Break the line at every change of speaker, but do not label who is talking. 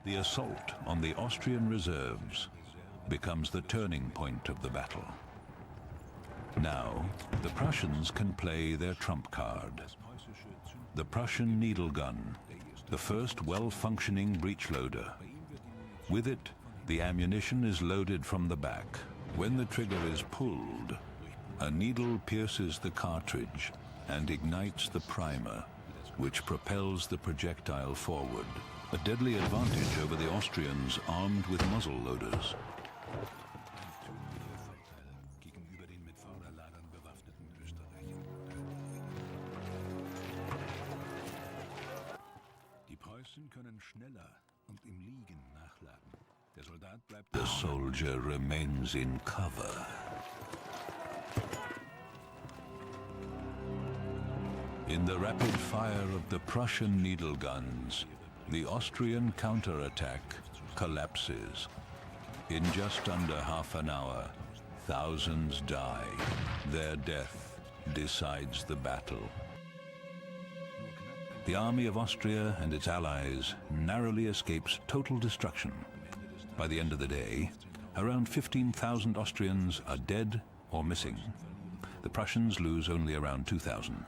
The assault on the Austrian reserves becomes the turning point of the battle. Now, the Prussians can play their trump card. The Prussian needle gun, the first well-functioning breech loader. With it, the ammunition is loaded from the back. When the trigger is pulled, a needle pierces the cartridge and ignites the primer, which propels the projectile forward. A deadly advantage over the Austrians armed with muzzle loaders. The soldier remains in cover. In the rapid fire of the Prussian needle guns, the Austrian counterattack collapses. In just under half an hour, thousands die. Their death decides the battle. The army of Austria and its allies narrowly escapes total destruction. By the end of the day, around 15,000 Austrians are dead or missing. The Prussians lose only around 2,000.